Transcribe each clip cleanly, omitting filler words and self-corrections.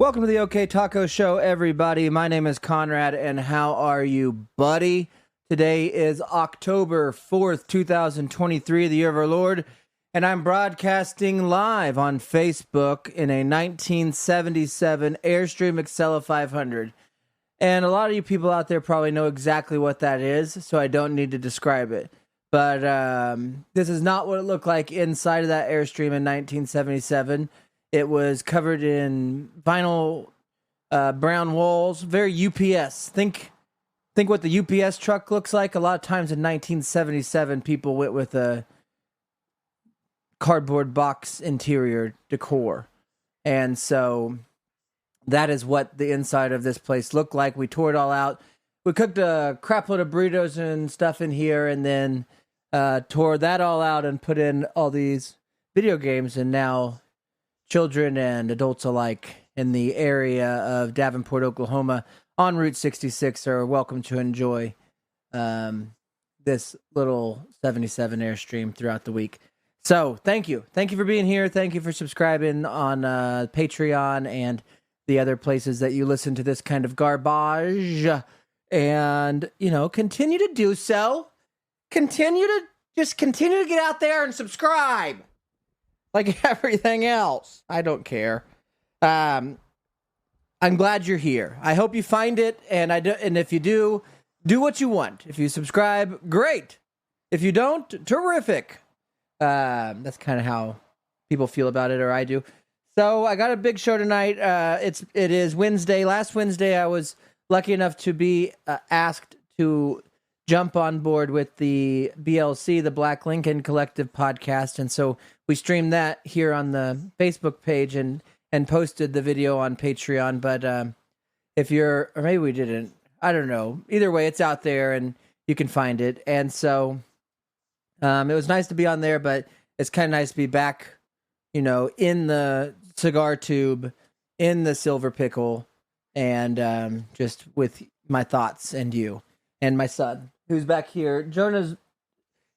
Welcome to the OK Taco Show, everybody. My name is Conrad, and how are you, buddy? Today is October 4th, 2023, the year of our Lord, and I'm broadcasting live on Facebook in a 1977 Airstream Excella 500. And a lot of you people out there probably know exactly what that is, so I don't need to describe it. But this is not what it looked like inside of that Airstream in 1977. It was covered in vinyl brown walls, very UPS. Think what the UPS truck looks like. A lot of times in 1977, people went with a cardboard box interior decor. And so that is what the inside of this place looked like. We tore it all out. We cooked a crap load of burritos and stuff in here, and then tore that all out and put in all these video games, and now children and adults alike in the area of Davenport, Oklahoma, on Route 66 are welcome to enjoy this little 77 Airstream throughout the week. So, thank you. Thank you for being here. Thank you for subscribing on Patreon and the other places that you listen to this kind of garbage. And, continue to do so. Continue to get out there and subscribe. Like everything else. I don't care. I'm glad you're here. I hope you find it, and if you do what you want. If you subscribe, great. If you don't, terrific. That's kind of how people feel about it, or I do. So I got a big show tonight. It is Wednesday. Last Wednesday, I was lucky enough to be asked to jump on board with the BLC, the Black Lincoln Collective podcast, and so we streamed that here on the Facebook page and posted the video on Patreon. But or maybe we didn't, I don't know. Either way, it's out there and you can find it. And so it was nice to be on there, but it's kind of nice to be back, in the cigar tube, in the silver pickle, and just with my thoughts and you and my son, who's back here. Jonah's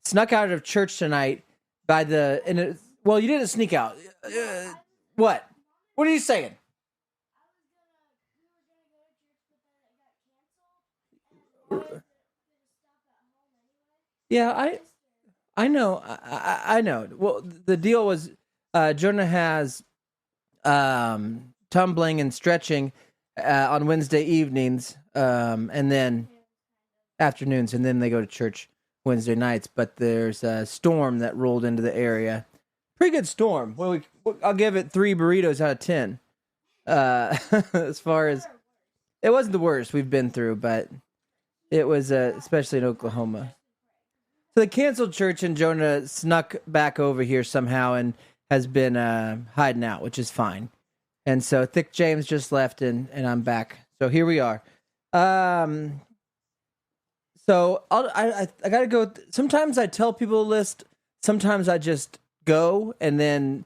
snuck out of church tonight well, you didn't sneak out. What? What are you saying? Yeah, I know. I know. Well, the deal was Jonah has tumbling and stretching on Wednesday evenings, and then afternoons, and then they go to church Wednesday nights. But there's a storm that rolled into the area. Pretty good storm. Well, I'll give it 3 burritos out of 10. As far as it wasn't the worst we've been through, but it was especially in Oklahoma. So they canceled church, and Jonah snuck back over here somehow and has been hiding out, which is fine. And so Thick James just left, and I'm back. So here we are. So I got to go. Sometimes I tell people a list. Sometimes I just go and then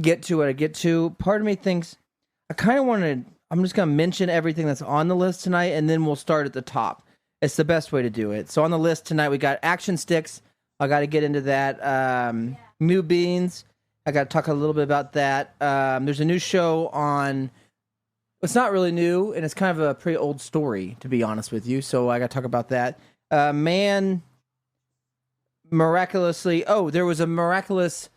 get to what I get to. Part of me thinks I kind of want to. I'm just going to mention everything that's on the list tonight, and then we'll start at the top. It's the best way to do it. So on the list tonight, we got action sticks. I got to get into that. New beans. I got to talk a little bit about that. There's a new show on. It's not really new, and it's kind of a pretty old story, to be honest with you. So I got to talk about that. Man miraculously... Oh, there was a miraculous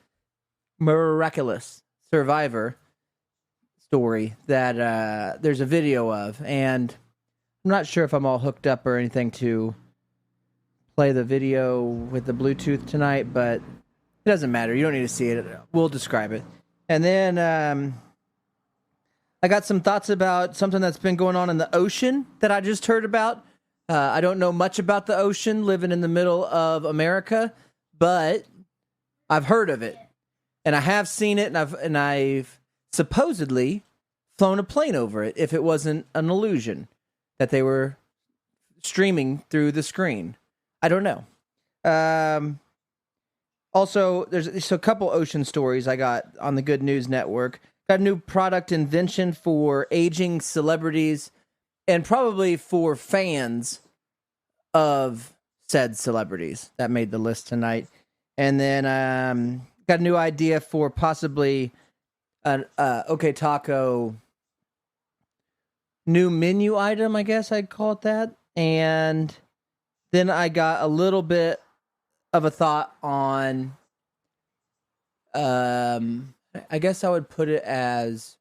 survivor story that there's a video of, and I'm not sure if I'm all hooked up or anything to play the video with the Bluetooth tonight, but it doesn't matter. You don't need to see it. We'll describe it. And then I got some thoughts about something that's been going on in the ocean that I just heard about. I don't know much about the ocean living in the middle of America, but I've heard of it. And I have seen it, and I've supposedly flown a plane over it if it wasn't an illusion that they were streaming through the screen. I don't know. Also, there's a couple ocean stories I got on the Good News Network. Got a new product invention for aging celebrities and probably for fans of said celebrities. That made the list tonight. And then got a new idea for possibly an OK Taco new menu item, I guess I'd call it that. And then I got a little bit of a thought on, I guess I would put it as,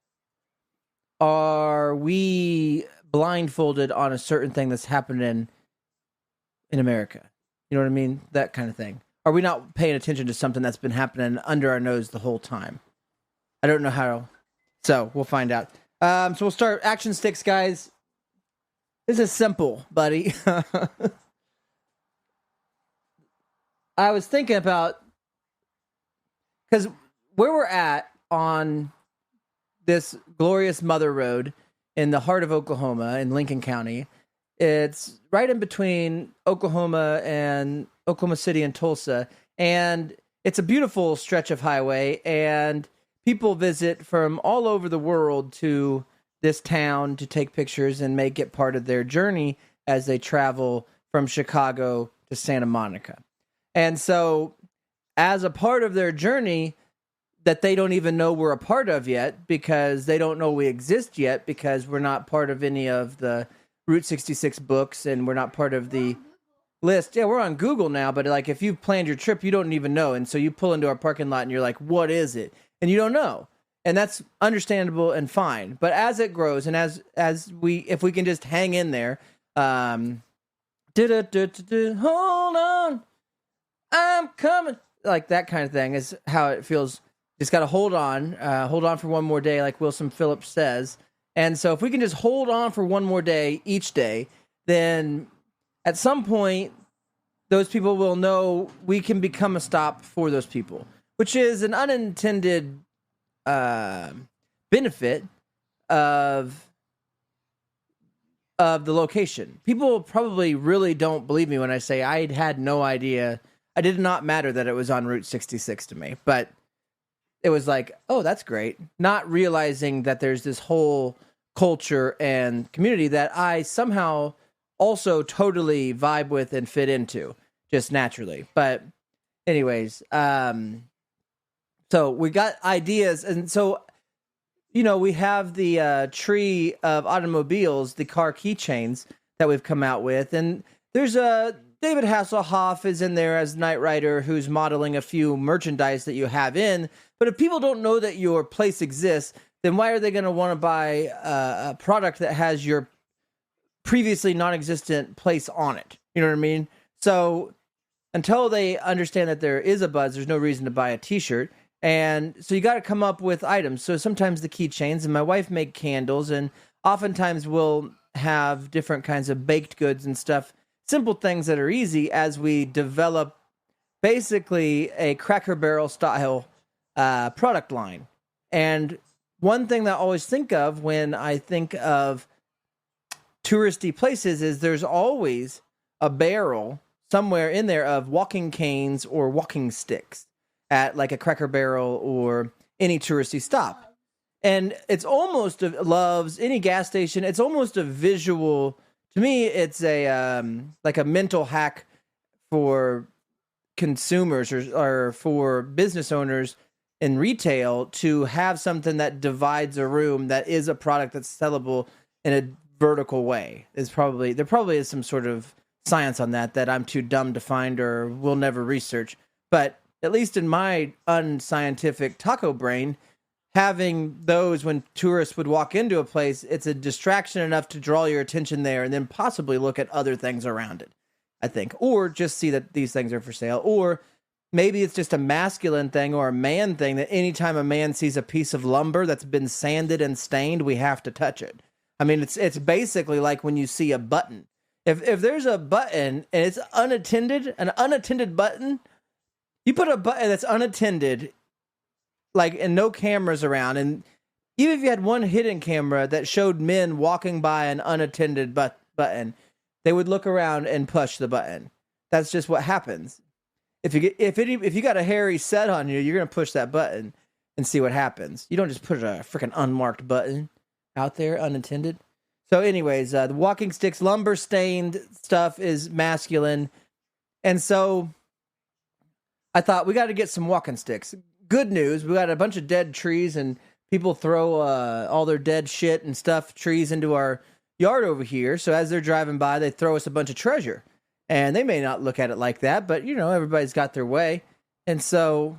are we blindfolded on a certain thing that's happening in America? You know what I mean? That kind of thing. Are we not paying attention to something that's been happening under our nose the whole time? I don't know how. So we'll find out. So we'll start action sticks, guys. This is simple, buddy. I was thinking about, because where we're at on this glorious Mother Road in the heart of Oklahoma in Lincoln County, it's right in between Oklahoma and Oklahoma City and Tulsa, and it's a beautiful stretch of highway, and people visit from all over the world to this town to take pictures and make it part of their journey as they travel from Chicago to Santa Monica. And so, as a part of their journey that they don't even know we're a part of yet, because they don't know we exist yet, because we're not part of any of the Route 66 books, and we're not part of the list. Yeah, we're on Google now, but like if you've planned your trip, you don't even know. And so you pull into our parking lot and you're like, what is it? And you don't know. And that's understandable and fine. But as it grows, and as we, if we can just hang in there, hold on, I'm coming. Like that kind of thing is how it feels. Just got to hold on for one more day, like Wilson Phillips says. And so if we can just hold on for one more day each day, then at some point, those people will know we can become a stop for those people, which is an unintended benefit of the location. People probably really don't believe me when I say I had no idea. I did not matter that it was on Route 66 to me, but it was like, oh, that's great. Not realizing that there's this whole culture and community that I somehow also totally vibe with and fit into just naturally. But anyways, so we got ideas. And so, you know, we have the tree of automobiles, the car keychains that we've come out with. And there's David Hasselhoff is in there as Knight Rider, who's modeling a few merchandise that you have in. But if people don't know that your place exists, then why are they going to want to buy a product that has your previously non-existent place on it? You know what I mean? So until they understand that there is a buzz, there's no reason to buy a t-shirt. And so you got to come up with items. So sometimes the keychains, and my wife make candles, and oftentimes we'll have different kinds of baked goods and stuff, simple things that are easy as we develop basically a Cracker Barrel style product line. And one thing that I always think of when I think of touristy places is there's always a barrel somewhere in there of walking canes or walking sticks at like a Cracker Barrel or any touristy stop. And it's almost Love's, any gas station. It's almost a visual. To me, it's a like a mental hack for consumers or for business owners in retail to have something that divides a room that is a product that's sellable in a vertical way. There probably is some sort of science on that I'm too dumb to find or will never research. But at least in my unscientific taco brain, having those when tourists would walk into a place, it's a distraction enough to draw your attention there and then possibly look at other things around it, I think. Or just see that these things are for sale. Or maybe it's just a masculine thing or a man thing that anytime a man sees a piece of lumber that's been sanded and stained, we have to touch it. I mean, it's basically like when you see a button. If there's a button and it's unattended, an unattended button, you put a button that's unattended, like, and no cameras around, and even if you had one hidden camera that showed men walking by an unattended button, they would look around and push the button. That's just what happens. If you got a hairy set on you, you're gonna push that button and see what happens. You don't just put a freaking unmarked button out there unattended. So anyways, the walking sticks, lumber stained stuff is masculine. And so I thought we got to get some walking sticks. Good news, we got a bunch of dead trees and people throw all their dead shit and stuff, trees into our yard over here. So as they're driving by, they throw us a bunch of treasure. And they may not look at it like that, but, everybody's got their way. And so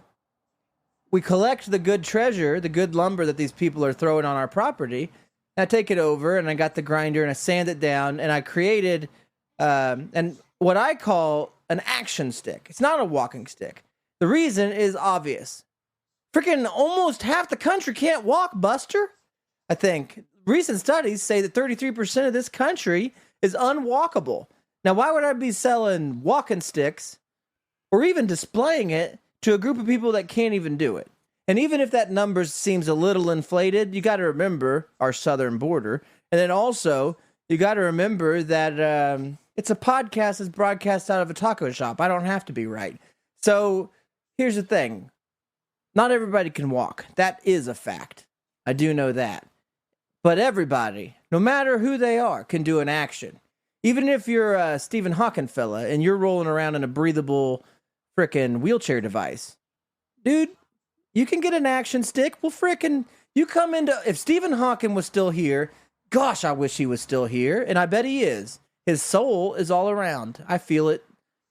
we collect the good treasure, the good lumber that these people are throwing on our property. I take it over, and I got the grinder, and I sand it down, and I created and what I call an action stick. It's not a walking stick. The reason is obvious. Freaking almost half the country can't walk, Buster. I think recent studies say that 33% of this country is unwalkable. Now, why would I be selling walking sticks or even displaying it to a group of people that can't even do it? And even if that number seems a little inflated, you got to remember our southern border. And then also, you got to remember that it's a podcast that's broadcast out of a taco shop. I don't have to be right. So here's the thing. Not everybody can walk. That is a fact. I do know that. But everybody, no matter who they are, can do an action. Even if you're a Stephen Hawking fella and you're rolling around in a breathable frickin' wheelchair device, dude, you can get an action stick. Well, frickin', if Stephen Hawking was still here, gosh, I wish he was still here, and I bet he is. His soul is all around. I feel it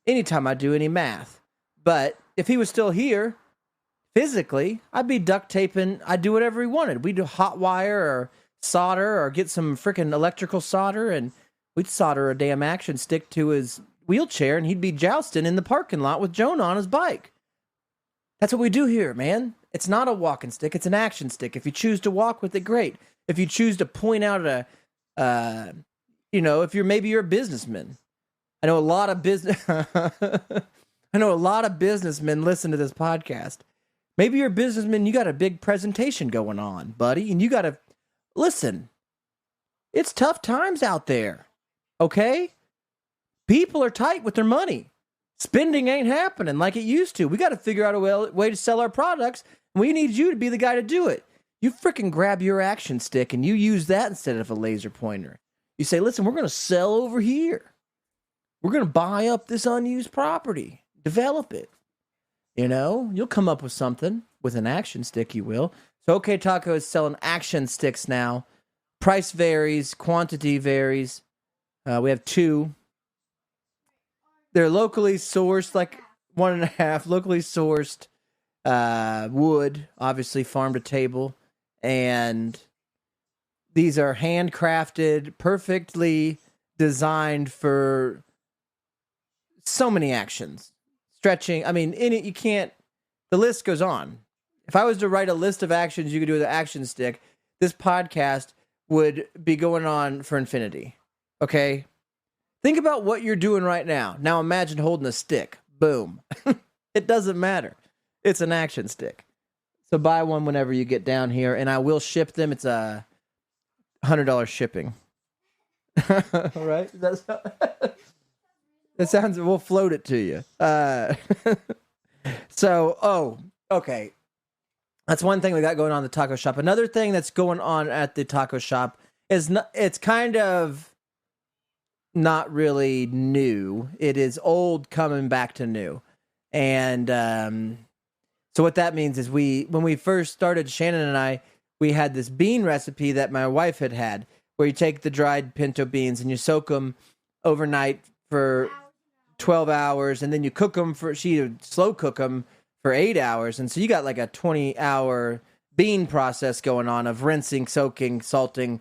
anytime I do any math. But if he was still here, physically, I'd be duct taping. I'd do whatever he wanted. We'd do hot wire or solder or get some frickin' electrical solder, and we'd solder a damn action stick to his wheelchair, and he'd be jousting in the parking lot with Jonah on his bike. That's what we do here, man. It's not a walking stick. It's an action stick. If you choose to walk with it, great. If you choose to point out if you're a businessman. I know a lot of businessmen listen to this podcast. Maybe you're a businessman, you got a big presentation going on, buddy, and you got to listen. It's tough times out there. Okay? People are tight with their money. Spending ain't happening like it used to. We got to figure out a way to sell our products, and we need you to be the guy to do it. You freaking grab your action stick and you use that instead of a laser pointer. You say, listen, we're going to sell over here. We're going to buy up this unused property, develop it. You'll come up with something with an action stick, you will. So OK Taco is selling action sticks now. Price varies, quantity varies. We have 2. They're locally sourced, like 1.5, locally sourced wood, obviously farm to table. And these are handcrafted, perfectly designed for so many actions. Stretching, you can't, the list goes on. If I was to write a list of actions you could do with an action stick, this podcast would be going on for infinity. Okay? Think about what you're doing right now. Now imagine holding a stick. Boom. It doesn't matter. It's an action stick. So buy one whenever you get down here, and I will ship them. It's a $100 shipping. All right? That sounds, we'll float it to you. Okay. That's one thing we got going on at the taco shop. Another thing that's going on at the taco shop is it's kind of not really new. It is old coming back to new. And so what that means is when we first started, Shannon and I, we had this bean recipe that my wife had, where you take the dried pinto beans and you soak them overnight for 12 hours, and then you cook them she would slow cook them for 8 hours. And so you got like a 20-hour bean process going on of rinsing, soaking, salting,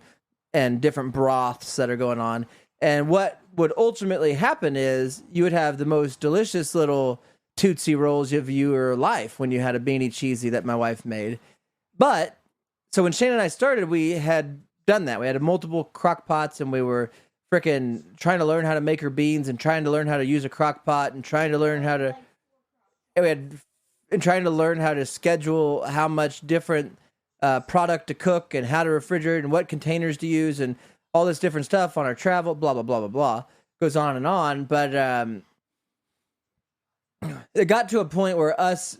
and different broths that are going on. And what would ultimately happen is you would have the most delicious little Tootsie Rolls of your life when you had a beanie cheesy that my wife made. But, so when Shane and I started, we had done that. We had multiple crock pots, and we were freaking trying to learn how to make her beans and trying to learn how to use a crock pot and trying to learn how to, schedule how much different product to cook and how to refrigerate and what containers to use and all this different stuff on our travel, blah, blah, blah, blah, blah. Goes on and on. But it got to a point where us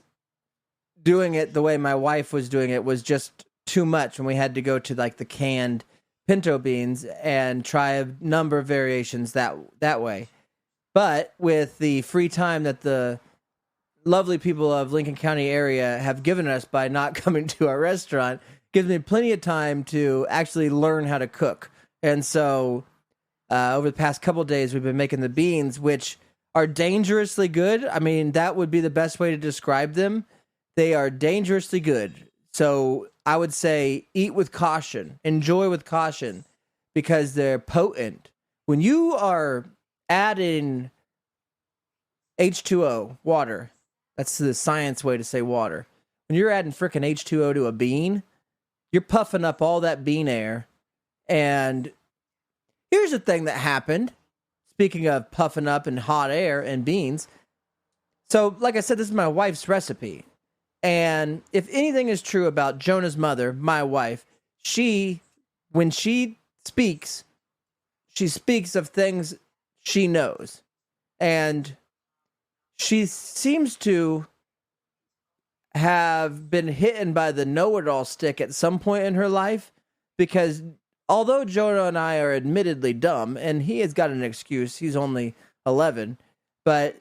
doing it the way my wife was doing it was just too much, and we had to go to like the canned pinto beans and try a number of variations that way. But with the free time that the lovely people of Lincoln County area have given us by not coming to our restaurant, gives me plenty of time to actually learn how to cook And so over the past couple of days, we've been making the beans, which are dangerously good. I mean, that would be the best way to describe them. They are dangerously good. So I would say eat with caution, enjoy with caution, because they're potent. When you are adding H2O, water, that's the science way to say water. When you're adding frickin' H2O to a bean, you're puffing up all that bean air. And here's the thing that happened. Speaking of puffing up and hot air and beans. So, like I said, this is my wife's recipe. And if anything is true about Jonah's mother, my wife, when she speaks of things she knows. And she seems to have been hit by the know-it-all stick at some point in her life, because although Jonah and I are admittedly dumb, and he has got an excuse, he's only 11, but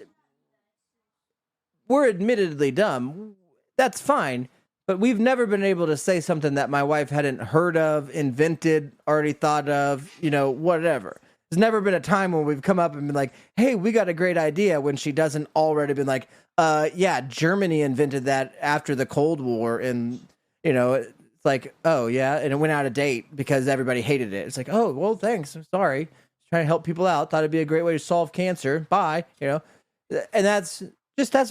we're admittedly dumb. That's fine, but we've never been able to say something that my wife hadn't heard of, invented, already thought of, whatever. There's never been a time when we've come up and been like, hey, we got a great idea, when she doesn't already been like, yeah, Germany invented that after the Cold War, and, it's like, oh, yeah, and it went out of date because everybody hated it. It's like, oh, well, thanks, I'm sorry. Trying to help people out. Thought it'd be a great way to solve cancer. Bye, And that's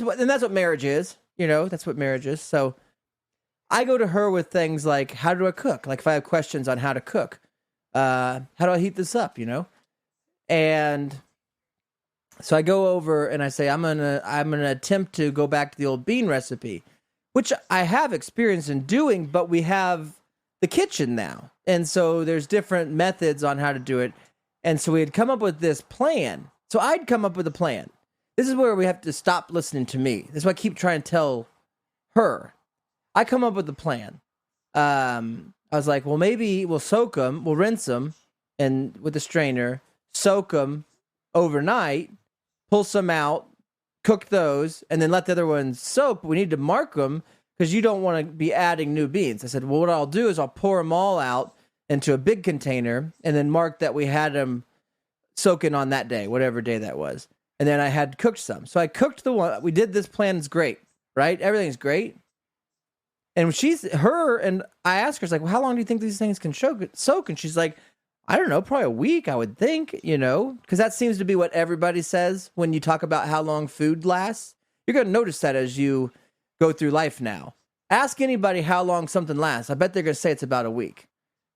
what marriage is. That's what marriage is. So I go to her with things like, how do I cook? Like if I have questions on how to cook, how do I heat this up? And so I go over and I say, I'm gonna attempt to go back to the old bean recipe, which I have experience in doing, but we have the kitchen now. And so there's different methods on how to do it. And so we had come up with this plan. So I'd come up with a plan. This is where we have to stop listening to me. This is what I keep trying to tell her. I come up with a plan. I was like, well, maybe we'll soak them, we'll rinse them, and with a strainer, soak them overnight, pull some out, cook those, and then let the other ones soak. But we need to mark them because you don't want to be adding new beans. I said, well, what I'll do is I'll pour them all out into a big container and then mark that we had them soaking on that day, whatever day that was. And then I had cooked some. So I cooked the one. We did this plan. It's great, right? Everything's great. And I asked her, like, well, how long do you think these things can soak? And she's like, I don't know, probably a week, I would think, because that seems to be what everybody says when you talk about how long food lasts. You're going to notice that as you go through life now. Ask anybody how long something lasts. I bet they're going to say it's about a week.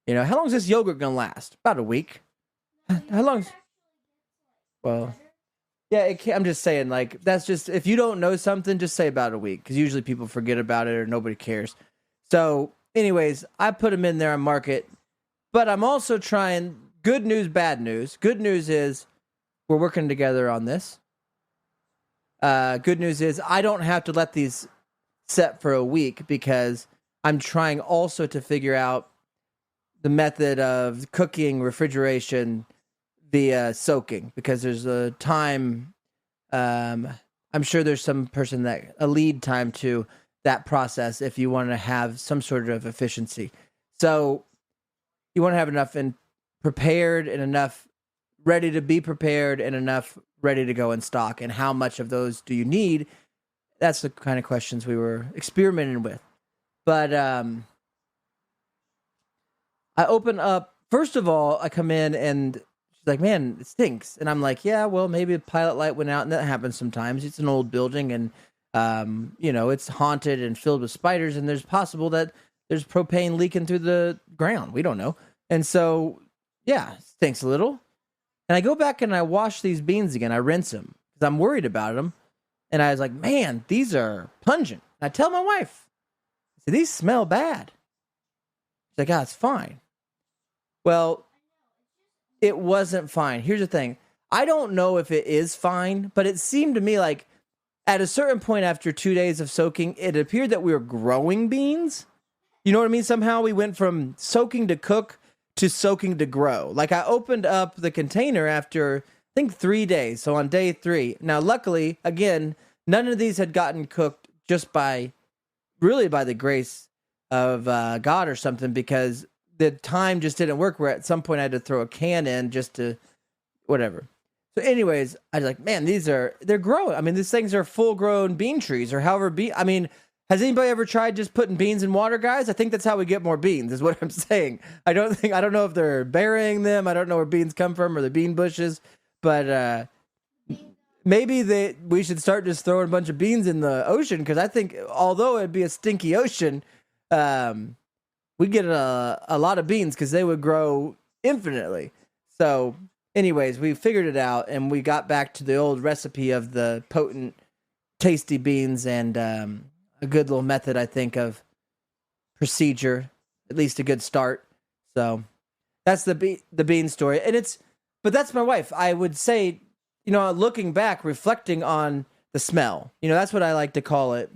How long is this yogurt going to last? About a week. How long? Well, yeah, I'm just saying, like, that's just, if you don't know something, just say about a week, because usually people forget about it or nobody cares. So, anyways, I put them in there and mark it, but I'm also trying good news, bad news. Good news is we're working together on this. Good news is I don't have to let these set for a week because I'm trying also to figure out the method of cooking, refrigeration, via soaking, because there's a time, I'm sure there's some person that a lead time to that process if you want to have some sort of efficiency. So you want to have enough prepared and enough ready to be prepared and enough ready to go in stock. And how much of those do you need? That's the kind of questions we were experimenting with. But I open up, first of all, I come in and like, man, it stinks. And I'm like, yeah, well, maybe a pilot light went out, and that happens sometimes. It's an old building, and, it's haunted and filled with spiders, and there's possible that there's propane leaking through the ground. We don't know. And so, yeah, it stinks a little. And I go back and I wash these beans again. I rinse them because I'm worried about them. And I was like, man, these are pungent. And I tell my wife, I said, these smell bad. She's like, it's fine. Well, it wasn't fine. Here's the thing. I don't know if it is fine, but it seemed to me like at a certain point after 2 days of soaking, it appeared that we were growing beans. You know what I mean? Somehow we went from soaking to cook to soaking to grow. Like I opened up the container after, I think, 3 days. So on day 3. Now, luckily, again, none of these had gotten cooked just by the grace of God or something, because the time just didn't work. Where at some point I had to throw a can in just to whatever. So, anyways, I was like, man, they're growing. I mean, these things are full grown bean trees or however I mean, has anybody ever tried just putting beans in water, guys? I think that's how we get more beans, is what I'm saying. I don't know if they're burying them. I don't know where beans come from or the bean bushes, but maybe we should start just throwing a bunch of beans in the ocean, because I think although it'd be a stinky ocean, we'd get a lot of beans because they would grow infinitely. So, anyways, we figured it out, and we got back to the old recipe of the potent, tasty beans, and a good little method, I think, of procedure, at least a good start. So that's the bean story, but that's my wife. I would say, looking back, reflecting on the smell, that's what I like to call it,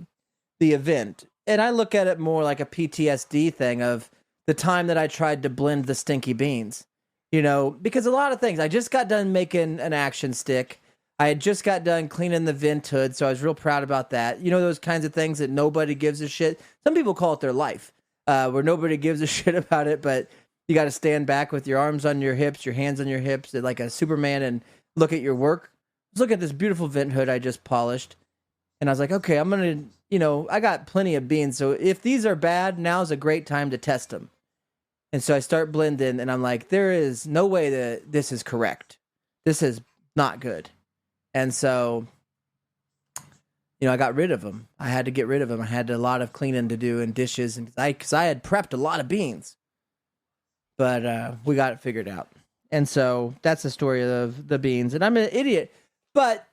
the event. And I look at it more like a PTSD thing of the time that I tried to blend the stinky beans, because a lot of things, I just got done making an action stick. I had just got done cleaning the vent hood, so I was real proud about that. Those kinds of things that nobody gives a shit. Some people call it their life, where nobody gives a shit about it, but you got to stand back with your arms on your hips, your hands on your hips, like a Superman, and look at your work. Let's look at this beautiful vent hood I just polished, and I was like, okay, I'm going to, I got plenty of beans, so if these are bad, now's a great time to test them. And so I start blending, and I'm like, there is no way that this is correct. This is not good. And so, I got rid of them. I had to get rid of them. I had a lot of cleaning to do and dishes, and because I had prepped a lot of beans. But we got it figured out. And so that's the story of the beans. And I'm an idiot. But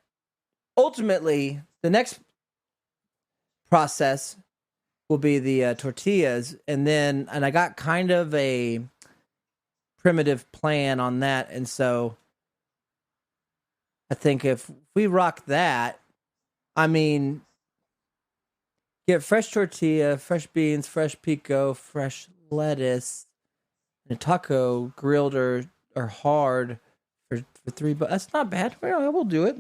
ultimately, the next process will be the tortillas. And I got kind of a primitive plan on that. And so I think if we rock that, I mean, get fresh tortilla, fresh beans, fresh pico, fresh lettuce, and a taco grilled or hard for $3. That's not bad. Well, I will do it.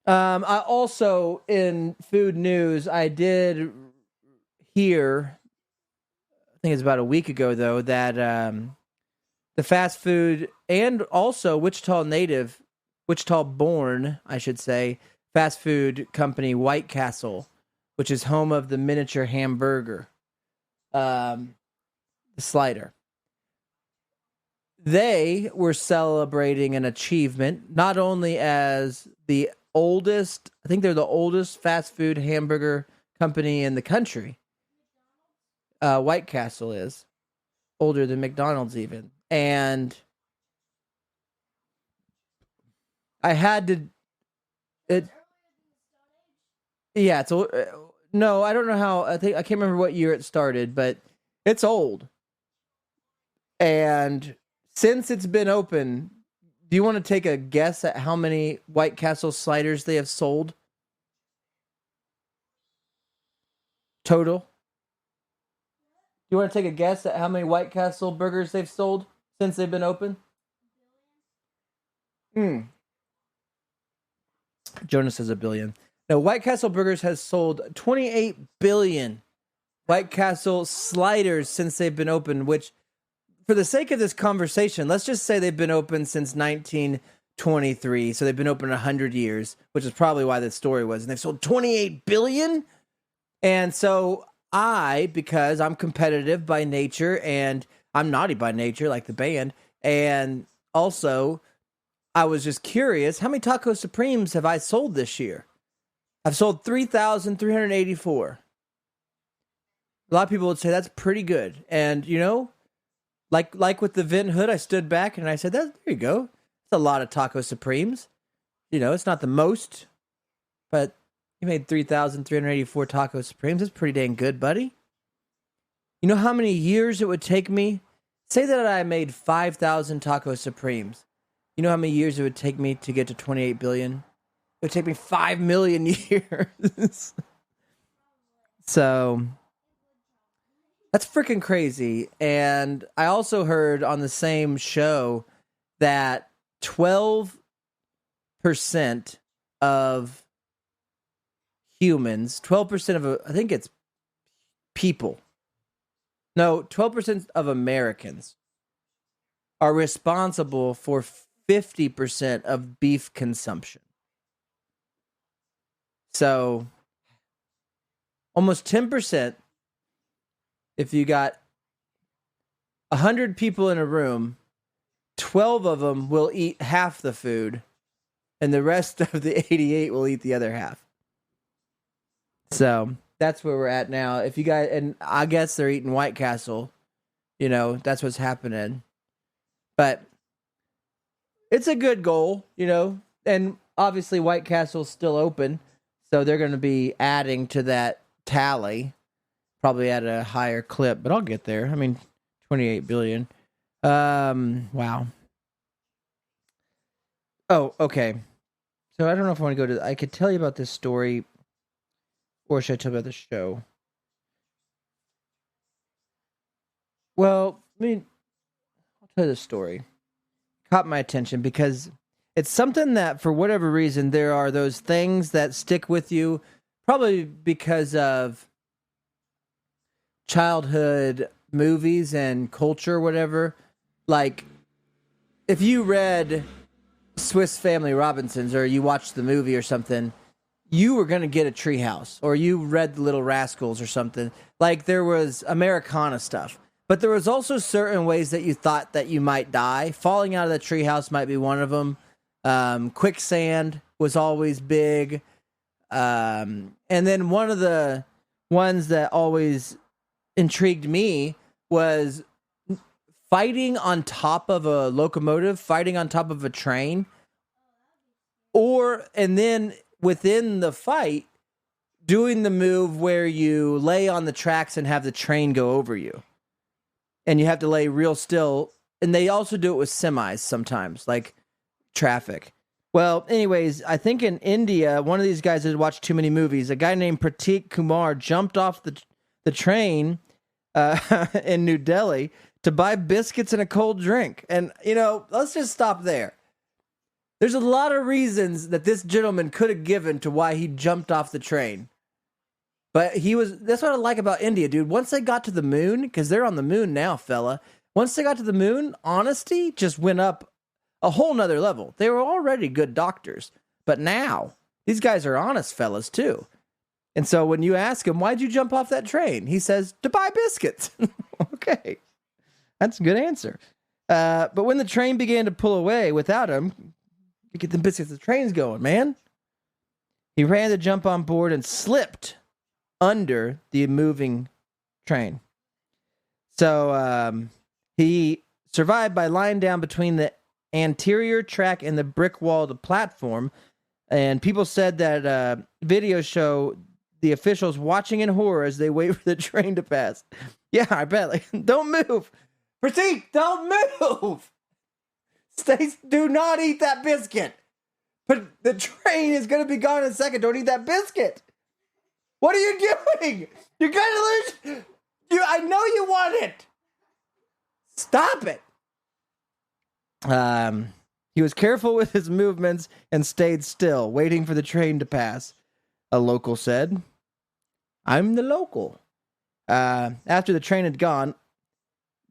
I also, in food news, I did hear, I think it's about a week ago though, that the fast food and also Wichita born, I should say, fast food company White Castle, which is home of the miniature hamburger, the slider. They were celebrating an achievement, not only as the oldest, I think they're the oldest fast food hamburger company in the country. White Castle is older than McDonald's even. And I had to, yeah, it's no, I don't know how, I can't remember what year it started, but it's old. And since it's been open, do you want to take a guess at how many White Castle sliders they have sold? Total? You want to take a guess at how many White Castle burgers they've sold since they've been open? Jonas says 1 billion. No, White Castle Burgers has sold 28 billion White Castle sliders since they've been open, which, for the sake of this conversation, let's just say they've been open since 1923. So they've been open 100 years, which is probably why the story was. And they've sold 28 billion. And so because I'm competitive by nature and I'm naughty by nature, like the band, and also I was just curious, how many Taco Supremes have I sold this year? I've sold 3,384. A lot of people would say that's pretty good. And, like with the vent hood, I stood back and I said, there you go. It's a lot of Taco Supremes. It's not the most, but you made 3,384 Taco Supremes. That's pretty dang good, buddy. You know how many years it would take me? Say that I made 5,000 Taco Supremes. You know how many years it would take me to get to 28 billion? It would take me 5 million years. So that's freaking crazy. And I also heard on the same show that 12% of humans, 12% of, I think it's people, No, 12% of Americans are responsible for 50% of beef consumption. So almost 10%, if you got 100 people in a room, 12 of them will eat half the food, and the rest of the 88 will eat the other half. So that's where we're at now. If you guys, and I guess they're eating White Castle, that's what's happening. But it's a good goal, and obviously White Castle's still open, so they're going to be adding to that tally, probably at a higher clip, but I'll get there. I mean, 28 billion. Wow. Oh, okay. So I don't know if I want to go to. I could tell you about this story, or should I tell you about the show? Well, I mean, I'll tell you the story. Caught my attention because it's something that, for whatever reason, there are those things that stick with you, probably because of childhood movies and culture, whatever. Like, if you read Swiss Family Robinsons or you watched the movie or something, you were going to get a treehouse, or you read The Little Rascals or something. Like, there was Americana stuff. But there was also certain ways that you thought that you might die. Falling out of the treehouse might be one of them. Quicksand was always big. And then one of the ones that always intrigued me was fighting on top of a locomotive, fighting on top of a train. And then within the fight, doing the move where you lay on the tracks and have the train go over you. And you have to lay real still. And they also do it with semis sometimes, like traffic. Well, anyways, I think in India, one of these guys had watched too many movies. A guy named Pratik Kumar jumped off the train in New Delhi to buy biscuits and a cold drink. And, let's just stop there. There's a lot of reasons that this gentleman could have given to why he jumped off the train. But that's what I like about India, dude. Once they got to the moon, because they're on the moon now, fella. Once they got to the moon, honesty just went up a whole nother level. They were already good doctors. But now, these guys are honest fellas, too. And so when you ask him, why'd you jump off that train? He says, to buy biscuits. Okay. That's a good answer. But when the train began to pull away without him, you get the biscuits, the train's going, man. He ran to jump on board and slipped under the moving train. So he survived by lying down between the anterior track and the brick wall of the platform. And people said that videos show the officials watching in horror as they wait for the train to pass. Yeah, I bet. Like, don't move. Pratik, don't move. Do not eat that biscuit. But the train is going to be gone in a second. Don't eat that biscuit. What are you doing? You're going to lose. I know you want it. Stop it. He was careful with his movements and stayed still, waiting for the train to pass, a local said. I'm the local. After the train had gone,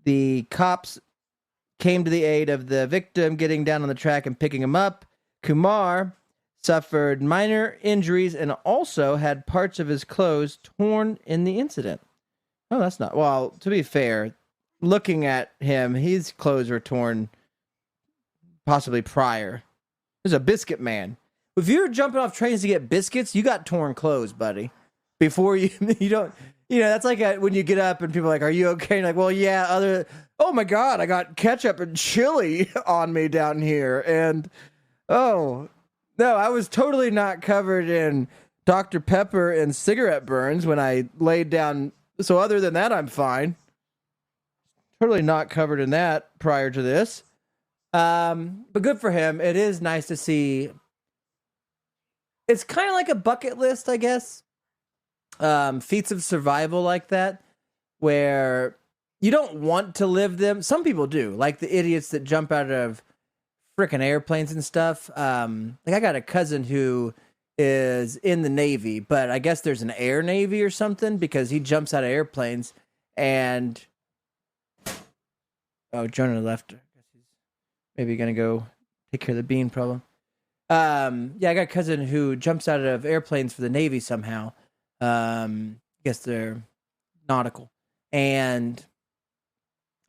the cops came to the aid of the victim, getting down on the track and picking him up. Kumar suffered minor injuries and also had parts of his clothes torn in the incident. Oh, that's not... Well, to be fair, looking at him, his clothes were torn possibly prior. There's a biscuit man. If you're jumping off trains to get biscuits, you got torn clothes, buddy. Before you don't... that's like when you get up and people are like, are you okay? And like, well, yeah, oh my God, I got ketchup and chili on me down here. And, oh... No, I was totally not covered in Dr. Pepper and cigarette burns when I laid down. So other than that, I'm fine. Totally not covered in that prior to this. But good for him. It is nice to see. It's kind of like a bucket list, I guess. Feats of survival like that, where you don't want to live them. Some people do, like the idiots that jump out of freaking airplanes and stuff. Like I got a cousin who is in the Navy, but I guess there's an air Navy or something because he jumps out of airplanes and Jonah left. I guess he's maybe gonna go take care of the bean problem. I got a cousin who jumps out of airplanes for the Navy somehow. I guess they're nautical, and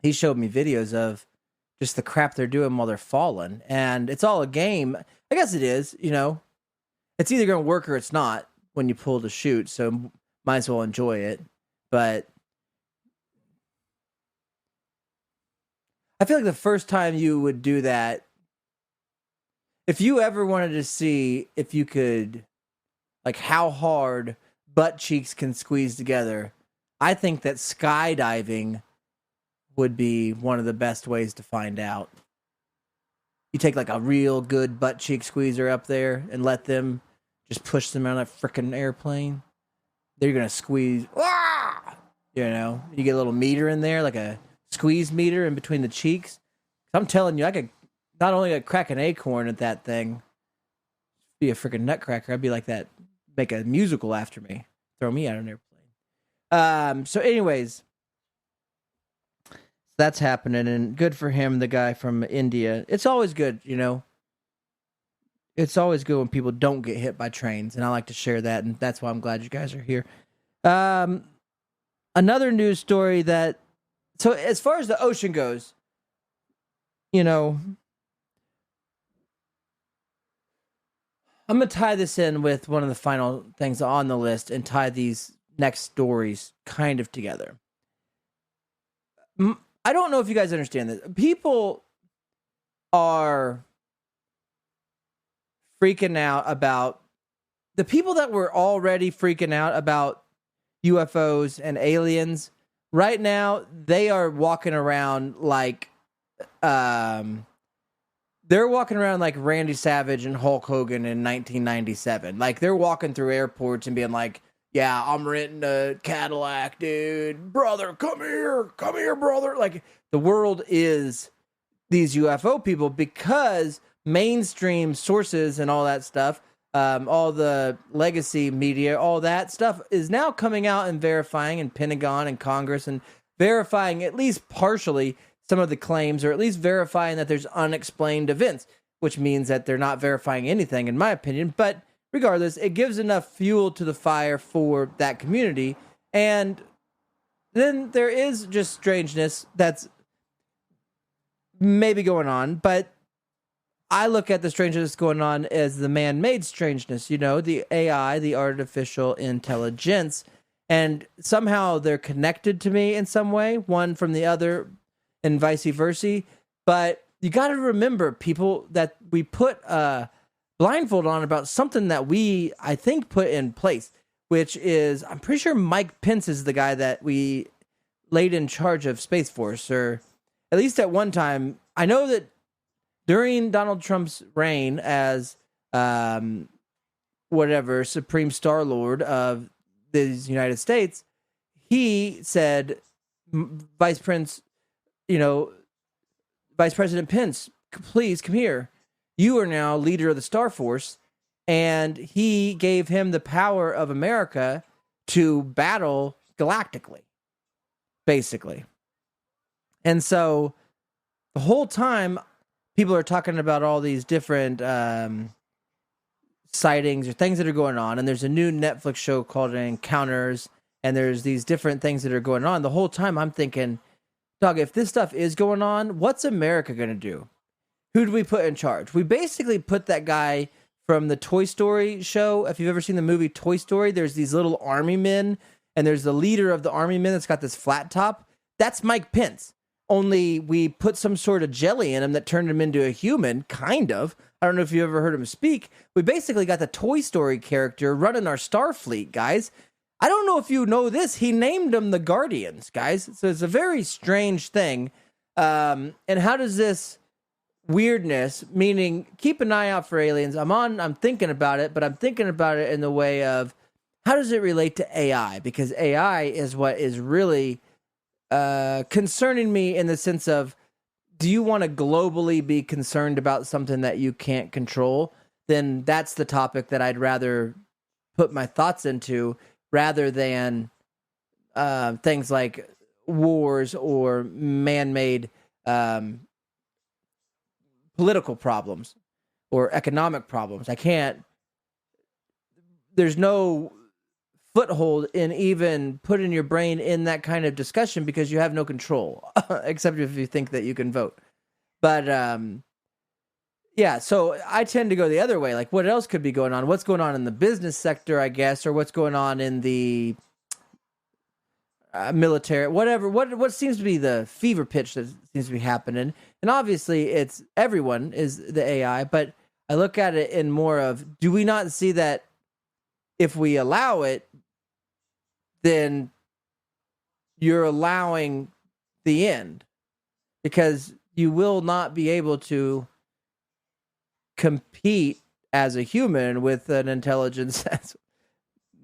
he showed me videos of just the crap they're doing while they're falling, and it's all a game. I guess it is. It's either going to work or it's not when you pull the chute. So might as well enjoy it. But I feel like the first time you would do that, if you ever wanted to see if you could, like, how hard butt cheeks can squeeze together, I think that skydiving would be one of the best ways to find out. You take like a real good butt cheek squeezer up there and let them just push them around that freaking airplane. They're going to squeeze. You get a little meter in there, like a squeeze meter in between the cheeks. I'm telling you, I could not only crack an acorn at that thing, be a freaking nutcracker. I'd be like that, make a musical after me, throw me out of an airplane. So anyways, that's happening, and good for him, the guy from India. It's always good, It's always good when people don't get hit by trains, and I like to share that, and that's why I'm glad you guys are here. Another news story so as far as the ocean goes, I'm going to tie this in with one of the final things on the list and tie these next stories kind of together. I don't know if you guys understand this. People are freaking out about the people that were already freaking out about UFOs and aliens. Right now, they are walking around like they're walking around like Randy Savage and Hulk Hogan in 1997. Like, they're walking through airports and being like, yeah, I'm renting a Cadillac, dude. Brother, come here, brother. Like, the world is these UFO people because mainstream sources and all that stuff, all the legacy media, all that stuff is now coming out and verifying, and Pentagon and Congress, and verifying at least partially some of the claims, or at least verifying that there's unexplained events, which means that they're not verifying anything, in my opinion. But regardless, it gives enough fuel to the fire for that community. And then there is just strangeness that's maybe going on, but I look at the strangeness going on as the man-made strangeness, the AI, the artificial intelligence, and somehow they're connected to me in some way, one from the other and vice versa. But you got to remember, people, that we put blindfold on about something that we, I think, put in place, which is, I'm pretty sure Mike Pence is the guy that we laid in charge of Space Force, or at least at one time. I know that during Donald Trump's reign as Supreme Star Lord of the United States, he said, Vice President Pence, please come here. You are now leader of the Star Force, and he gave him the power of America to battle galactically, basically. And so the whole time, people are talking about all these different sightings or things that are going on, and there's a new Netflix show called Encounters, and there's these different things that are going on. The whole time I'm thinking, dog, if this stuff is going on, what's America going to do? Who do we put in charge? We basically put that guy from the Toy Story show. If you've ever seen the movie Toy Story, there's these little army men, and there's the leader of the army men that's got this flat top. That's Mike Pence. Only we put some sort of jelly in him that turned him into a human, kind of. I don't know if you ever heard him speak. We basically got the Toy Story character running our Starfleet, guys. I don't know if you know this. He named them the Guardians, guys. So it's a very strange thing. And how does this weirdness, meaning keep an eye out for aliens, I'm thinking about it, but I'm thinking about it in the way of, how does it relate to AI? Because AI is what is really concerning me, in the sense of, do you want to globally be concerned about something that you can't control? Then that's the topic that I'd rather put my thoughts into, rather than things like wars or man-made political problems or economic problems. There's no foothold in even putting your brain in that kind of discussion because you have no control, except if you think that you can vote. But yeah, so I tend to go the other way. Like, what else could be going on? What's going on in the business sector, I guess, or what's going on in the military, whatever. What seems to be the fever pitch that seems to be happening? And obviously, it's everyone is the AI, but I look at it in more of, do we not see that if we allow it, then you're allowing the end, because you will not be able to compete as a human with an intelligence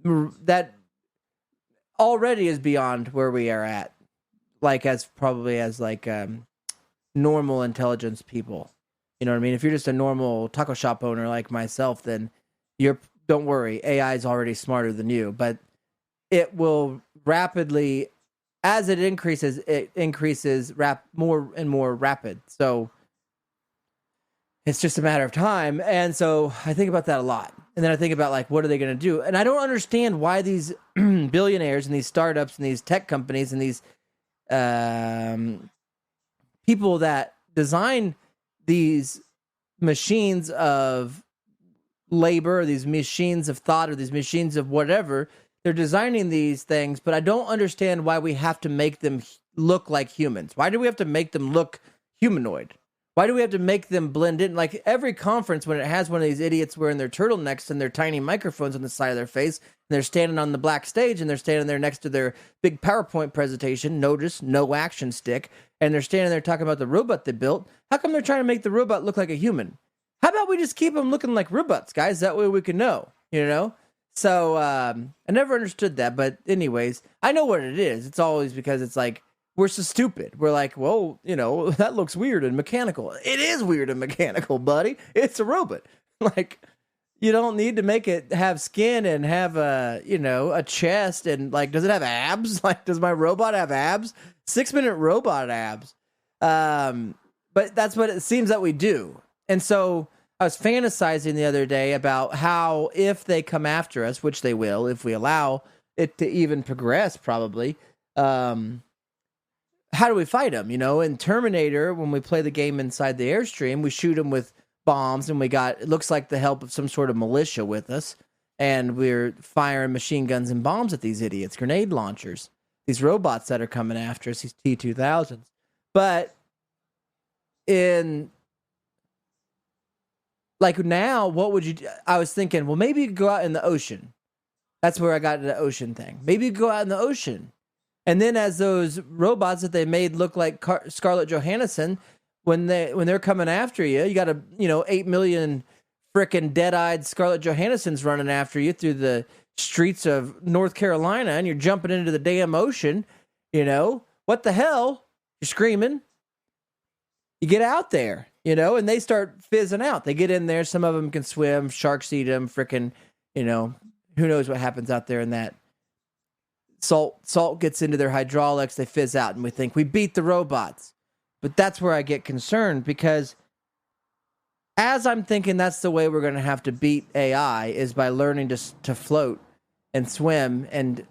that already is beyond where we are at, like as normal intelligence people. You know what I mean? If you're just a normal taco shop owner like myself, then don't worry, AI is already smarter than you, but it will rapidly, as it increases more and more rapid. So it's just a matter of time. And so I think about that a lot. And then I think about, like, what are they going to do? And I don't understand why these billionaires and these startups and these tech companies and these people that design these machines of labor, or these machines of thought, or these machines of whatever, they're designing these things, but I don't understand why we have to make them look like humans. Why do we have to make them look humanoid? Why do we have to make them blend in? Like, every conference, when it has one of these idiots wearing their turtlenecks and their tiny microphones on the side of their face, and they're standing on the black stage, and they're standing there next to their big PowerPoint presentation, notice, no action stick, and they're standing there talking about the robot they built. How come they're trying to make the robot look like a human? How about we just keep them looking like robots, guys? That way we can know, you know? So I never understood that. But anyways, I know what it is. It's always because it's like, we're so stupid. We're like, well, you know, that looks weird and mechanical. It is weird and mechanical, buddy. It's a robot. Like, you don't need to make it have skin and have a chest. And, like, does it have abs? Like, does my robot have abs? 6-minute robot abs. But that's what it seems that we do. And so I was fantasizing the other day about how, if they come after us, which they will, if we allow it to even progress, probably, how do we fight them? You know, in Terminator, when we play the game inside the Airstream, we shoot them with bombs, and it looks like the help of some sort of militia with us, and we're firing machine guns and bombs at these idiots, grenade launchers, these robots that are coming after us, these T-2000s. But like, now, what would you do? I was thinking, well, maybe you could go out in the ocean. That's where I got the ocean thing. Maybe you could go out in the ocean. And then, as those robots that they made look like Scarlett Johansson, when they're coming after you, you got 8 million frickin' dead-eyed Scarlett Johanssons running after you through the streets of North Carolina, and you're jumping into the damn ocean. You know, what the hell? You're screaming. You get out there, and they start fizzing out. They get in there. Some of them can swim. Sharks eat them. Frickin', who knows what happens out there in that. Salt gets into their hydraulics. They fizz out, and we think we beat the robots. But that's where I get concerned, because as I'm thinking that's the way we're going to have to beat AI, is by learning to float and swim. And,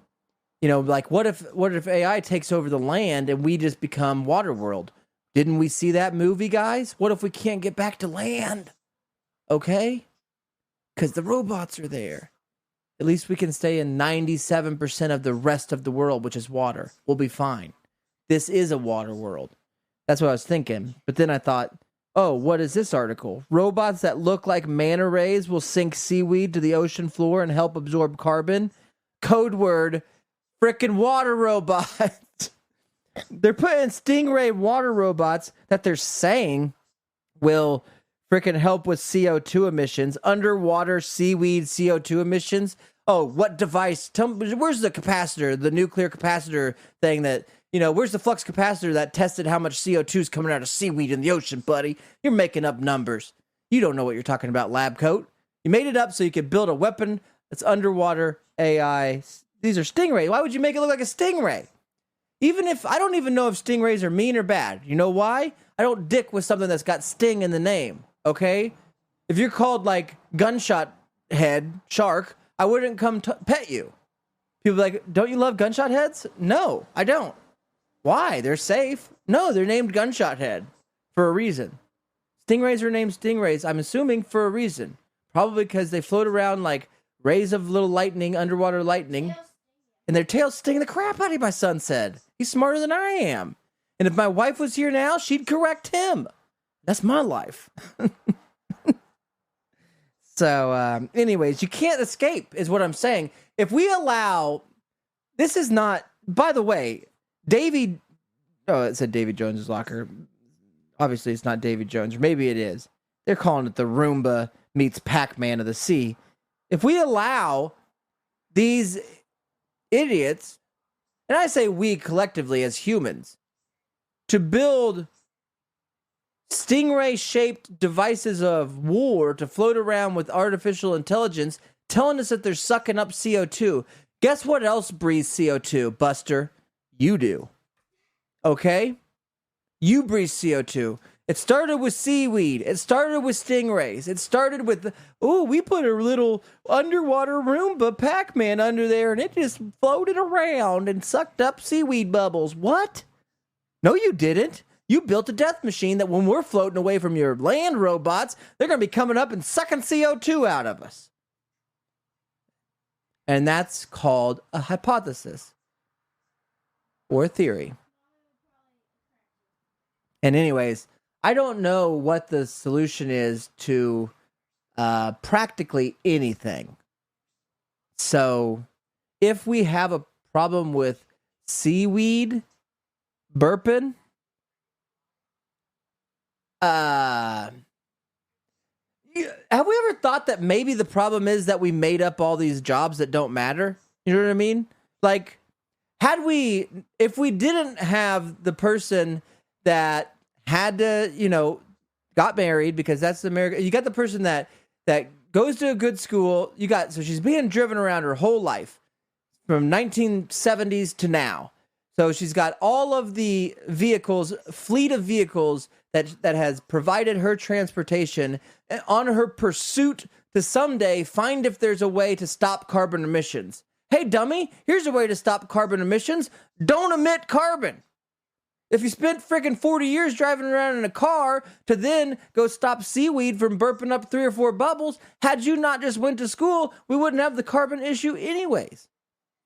like, what if AI takes over the land and we just become Waterworld? Didn't we see that movie, guys? What if we can't get back to land? Okay? Because the robots are there. At least we can stay in 97% of the rest of the world, which is water. We'll be fine. This is a water world. That's what I was thinking. But then I thought, oh, what is this article? Robots that look like manta rays will sink seaweed to the ocean floor and help absorb carbon. Code word, frickin' water robots. They're putting stingray water robots that they're saying will frickin' help with CO2 emissions, underwater seaweed CO2 emissions. Oh, what device? Tell me, where's the capacitor, the nuclear capacitor thing that, where's the flux capacitor that tested how much CO2 is coming out of seaweed in the ocean, buddy? You're making up numbers. You don't know what you're talking about, lab coat. You made it up so you could build a weapon that's underwater AI. These are stingray. Why would you make it look like a stingray? Even if I don't even know if stingrays are mean or bad. You know why? I don't dick with something that's got sting in the name. Okay? If you're called like gunshot head shark, I wouldn't come pet you. People are like, don't you love gunshot heads? No, I don't. Why? They're safe. No, they're named gunshot head for a reason. Stingrays are named stingrays, I'm assuming, for a reason. Probably because they float around like rays of little lightning, underwater lightning, and their tails sting the crap out of you, my son said. He's smarter than I am. And if my wife was here now, she'd correct him. That's my life. So, anyways, you can't escape, is what I'm saying. If we allow, this is not, by the way, it said Davy Jones's locker. Obviously, it's not Davy Jones, or maybe it is. They're calling it the Roomba meets Pac-Man of the sea. If we allow these idiots, and I say we collectively as humans, to build stingray-shaped devices of war to float around with artificial intelligence, telling us that they're sucking up CO2. Guess what else breathes CO2, Buster? You do. Okay? You breathe CO2. It started with seaweed. It started with stingrays. It started with, we put a little underwater Roomba Pac-Man under there and it just floated around and sucked up seaweed bubbles. What? No, you didn't. You built a death machine that when we're floating away from your land robots, they're going to be coming up and sucking CO2 out of us. And that's called a hypothesis or a theory. And anyways, I don't know what the solution is to practically anything. So if we have a problem with seaweed burping, have we ever thought that maybe the problem is that we made up all these jobs that don't matter? You know what I mean? Like, if we didn't have the person that had to, got married, because that's America. You got the person that goes to a good school. So she's being driven around her whole life from 1970s to now. So she's got all of the fleet of vehicles that has provided her transportation on her pursuit to someday find if there's a way to stop carbon emissions. Hey, dummy, here's a way to stop carbon emissions. Don't emit carbon. If you spent freaking 40 years driving around in a car to then go stop seaweed from burping up 3 or 4 bubbles, had you not just went to school, we wouldn't have the carbon issue anyways.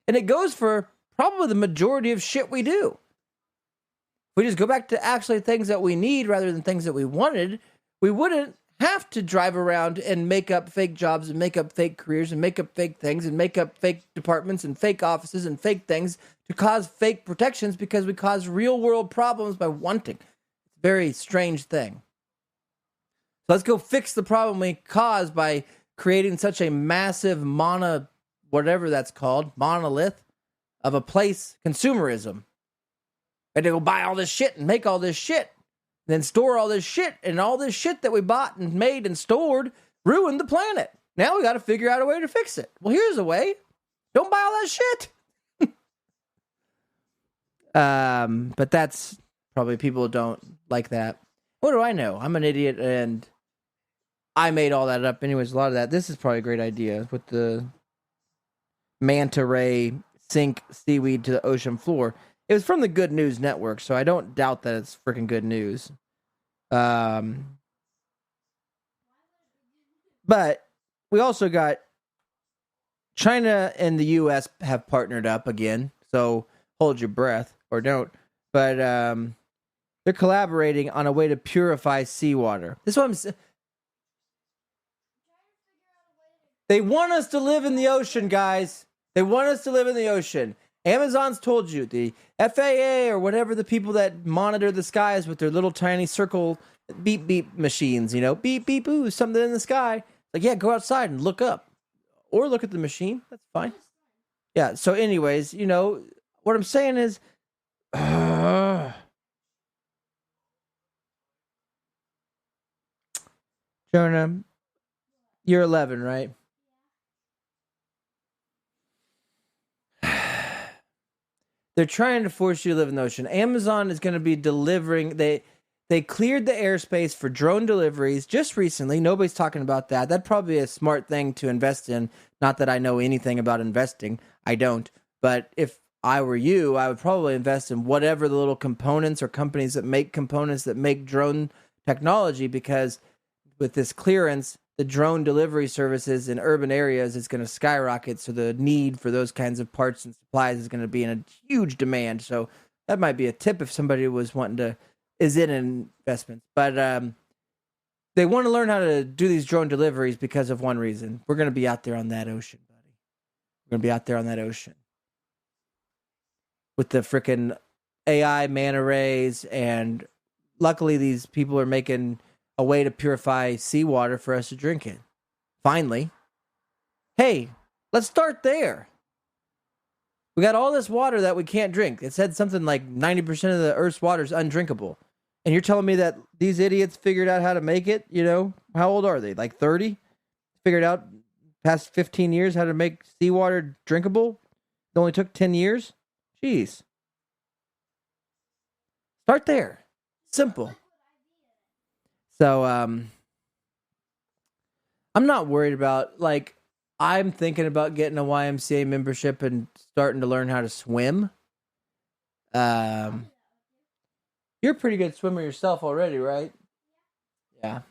And it goes for probably the majority of shit we do. If we just go back to actually things that we need rather than things that we wanted, we wouldn't have to drive around and make up fake jobs and make up fake careers and make up fake things and make up fake departments and fake offices and fake things to cause fake protections, because we cause real world problems by wanting. It's a very strange thing. So let's go fix the problem we caused by creating such a massive whatever that's called, monolith of a place, consumerism. And to go buy all this shit and make all this shit, and then store all this shit, and all this shit that we bought and made and stored ruined the planet. Now we got to figure out a way to fix it. Well, here's a way. Don't buy all that shit. But that's probably, people don't like that. What do I know? I'm an idiot and I made all that up. Anyways, a lot of that. This is probably a great idea with the manta ray sink seaweed to the ocean floor. It was from the Good News Network, so I don't doubt that it's freaking good news. But we also got China and the U.S. have partnered up again, so hold your breath, or don't. But they're collaborating on a way to purify seawater. This is what I'm saying. They want us to live in the ocean, guys. They want us to live in the ocean. Amazon's told you, the FAA or whatever, the people that monitor the skies with their little tiny circle beep beep machines, beep beep ooh, something in the sky. Like, yeah, go outside and look up. Or look at the machine. That's fine. Yeah, so anyways, what I'm saying is, Jonah, you're 11, right? They're trying to force you to live in the ocean. Amazon is going to be delivering. They cleared the airspace for drone deliveries just recently. Nobody's talking about that. That'd probably be a smart thing to invest in. Not that I know anything about investing. I don't. But if I were you, I would probably invest in whatever the little components or companies that make components that make drone technology, because with this clearance, the drone delivery services in urban areas is going to skyrocket. So the need for those kinds of parts and supplies is going to be in a huge demand. So that might be a tip if somebody was wanting to, is in investments. But they want to learn how to do these drone deliveries because of one reason. We're going to be out there on that ocean, buddy. We're going to be out there on that ocean with the freaking AI manta rays. And luckily these people are making a way to purify seawater for us to drink it. Finally. Hey, let's start there. We got all this water that we can't drink. It said something like 90% of the Earth's water is undrinkable. And you're telling me that these idiots figured out how to make it? You know, how old are they? Like 30? Figured out past 15 years how to make seawater drinkable? It only took 10 years? Jeez. Start there. Simple. So, I'm not worried about, like, I'm thinking about getting a YMCA membership and starting to learn how to swim. You're a pretty good swimmer yourself already, right? Yeah.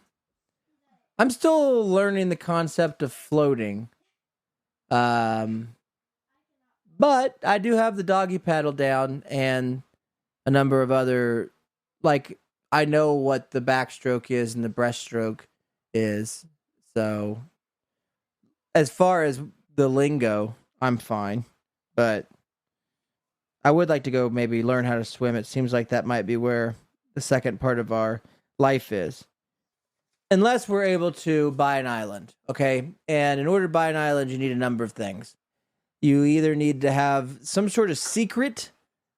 I'm still learning the concept of floating. But I do have the doggy paddle down and a number of other, like, I know what the backstroke is and the breaststroke is. So, as far as the lingo, I'm fine. But I would like to go maybe learn how to swim. It seems like that might be where the second part of our life is. Unless we're able to buy an island, okay? And in order to buy an island, you need a number of things. You either need to have some sort of secret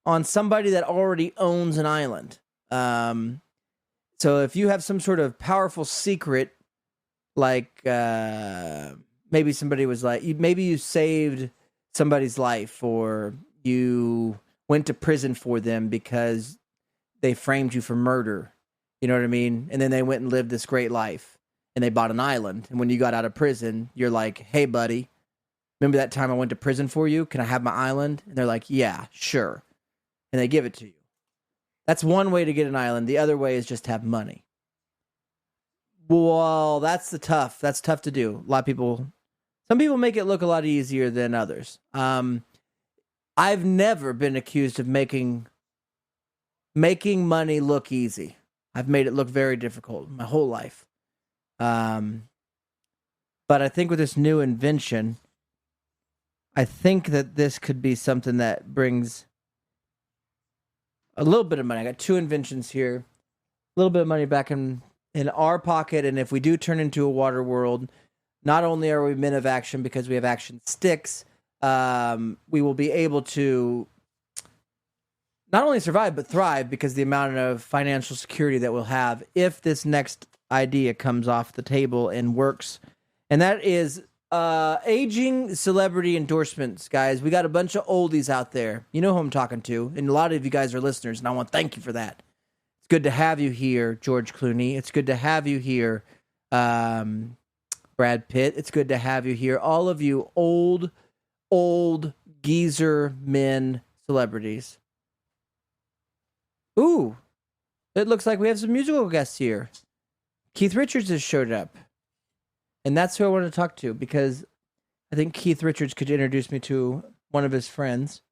on somebody that already owns an island. So if you have some sort of powerful secret, like maybe somebody was like, maybe you saved somebody's life, or you went to prison for them because they framed you for murder. You know what I mean? And then they went and lived this great life, and they bought an island. And when you got out of prison, you're like, hey, buddy, remember that time I went to prison for you? Can I have my island? And they're like, yeah, sure. And they give it to you. That's one way to get an island. The other way is just have money. Well, that's tough to do. A lot of people, some people make it look a lot easier than others. I've never been accused of making money look easy. I've made it look very difficult my whole life. But I think with this new invention, I think that this could be something that brings a little bit of money. I got two inventions here. A little bit of money back in our pocket. And if we do turn into a water world, not only are we men of action because we have action sticks, we will be able to not only survive, but thrive because the amount of financial security that we'll have if this next idea comes off the table and works. And that is aging celebrity endorsements, guys. We got a bunch of oldies out there. You know who I'm talking to. And a lot of you guys are listeners, and I want to thank you for that. It's good to have you here, George Clooney. It's good to have you here, Brad Pitt. It's good to have you here. All of you old geezer men celebrities. Ooh, it looks like we have some musical guests here. Keith Richards has showed up. And that's who I wanted to talk to, because I think Keith Richards could introduce me to one of his friends,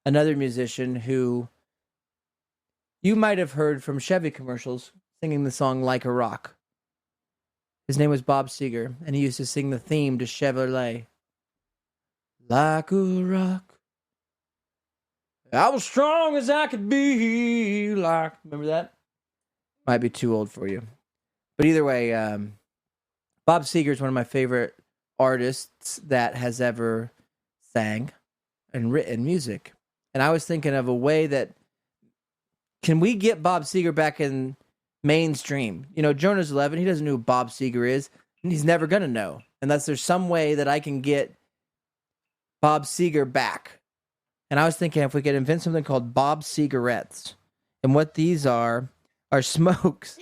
another musician who you might have heard from Chevy commercials singing the song Like a Rock. His name was Bob Seger, and he used to sing the theme to Chevrolet. Like a rock, I was strong as I could be. Like, remember that? Might be too old for you. But either way, Bob Seger is one of my favorite artists that has ever sang and written music. And I was thinking of a way that, can we get Bob Seger back in mainstream? You know, Jonah's 11, he doesn't know who Bob Seger is, and he's never going to know unless there's some way that I can get Bob Seger back. And I was thinking if we could invent something called Bob cigarettes. And what these are smokes.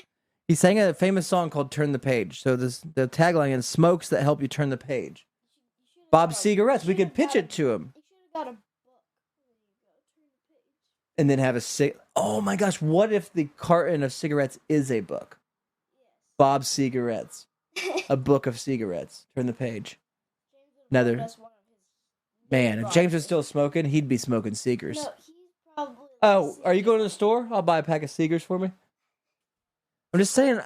He sang a famous song called Turn the Page. So the tagline is smokes that help you turn the page. Bob cigarettes. We could pitch it to him. And then have oh my gosh, what if the carton of cigarettes is a book? Bob cigarettes. A book of cigarettes. Turn the page. Another. Man, if James was still smoking, he'd be smoking Seegers. No, he's probably. Oh, are you going to the store? I'll buy a pack of Seegers for me. I'm just saying,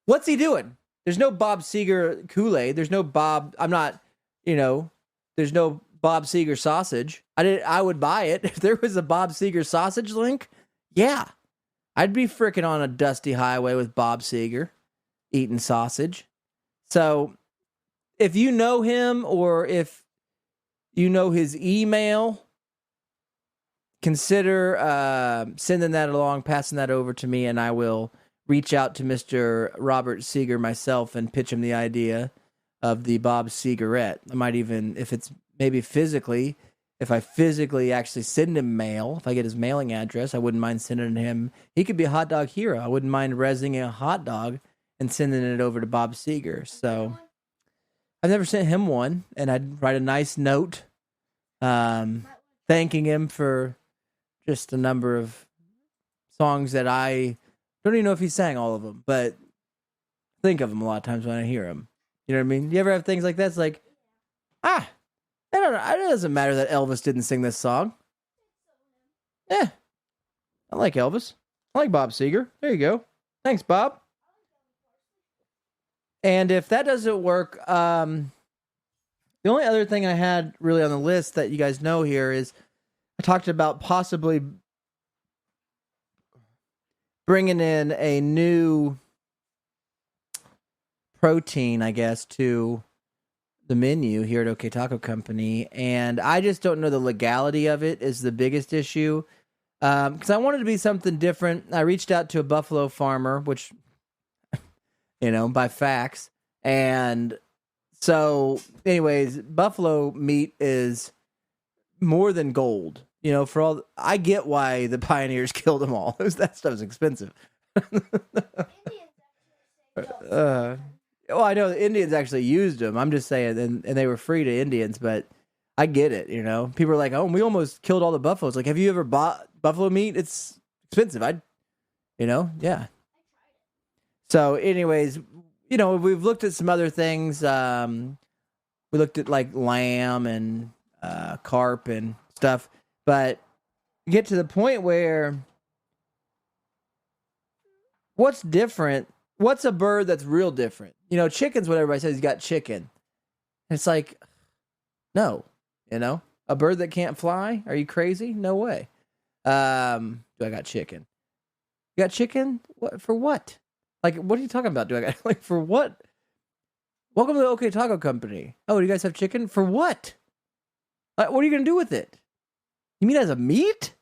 what's he doing? There's no Bob Seger Kool-Aid. There's no Bob. I'm not, there's no Bob Seger sausage. I would buy it if there was a Bob Seger sausage link. Yeah, I'd be freaking on a dusty highway with Bob Seger eating sausage. So, if you know him or if you know his email, consider sending that along, passing that over to me, and I will reach out to Mr. Robert Seger myself and pitch him the idea of the Bob Cigarette. I might even, if it's maybe physically, if I physically actually send him mail, if I get his mailing address, I wouldn't mind sending him. He could be a hot dog hero. I wouldn't mind resing a hot dog and sending it over to Bob Seger. So I've never sent him one, and I'd write a nice note thanking him for just a number of songs that I don't even know if he sang all of them, but think of them a lot of times when I hear them. You know what I mean? You ever have things like that? It's like, I don't know. It doesn't matter that Elvis didn't sing this song. Yeah. I like Elvis. I like Bob Seger. There you go. Thanks, Bob. And if that doesn't work, the only other thing I had really on the list that you guys know here is I talked about possibly bringing in a new protein, I guess, to the menu here at OK Taco Company. And I just don't know the legality of it is the biggest issue. Because I wanted to be something different. I reached out to a buffalo farmer, which, by fax. And so, anyways, buffalo meat is more than gold. I get why the pioneers killed them all. That stuff's expensive. Well, I know the Indians actually used them. I'm just saying, and they were free to Indians, but I get it, People are like, oh, we almost killed all the buffaloes. Like, have you ever bought buffalo meat? It's expensive. Yeah. So, anyways, we've looked at some other things. We looked at, like, lamb and carp and stuff. But you get to the point where what's different? What's a bird that's real different? Chicken's what everybody says. You got chicken. It's like, no, a bird that can't fly? Are you crazy? No way. I got chicken. You got chicken? What for? What? Like, what are you talking about? Do I got for what? Welcome to the OK Taco Company. Oh, do you guys have chicken? For what? What are you gonna do with it? You mean as a meat?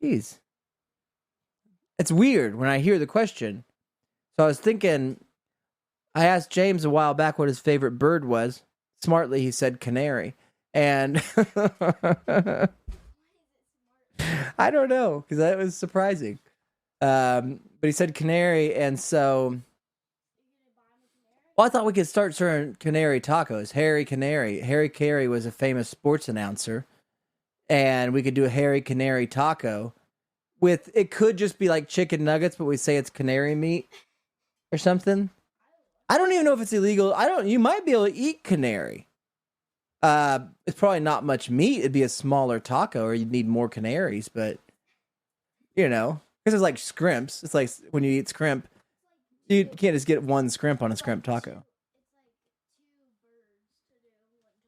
Jeez. It's weird when I hear the question. So I was thinking, I asked James a while back what his favorite bird was. Smartly, he said canary. And I don't know, because that was surprising. But he said canary, and so... Well, I thought we could start serving canary tacos. Harry Canary. Harry Carey was a famous sports announcer. And we could do a Harry Canary taco. It could just be like chicken nuggets, but we say it's canary meat. Or something. I don't even know if it's illegal. You might be able to eat canary. It's probably not much meat. It'd be a smaller taco, or you'd need more canaries, but because it's like scrimps. It's like when you eat scrimp, you can't just get one scrimp on a scrimp taco.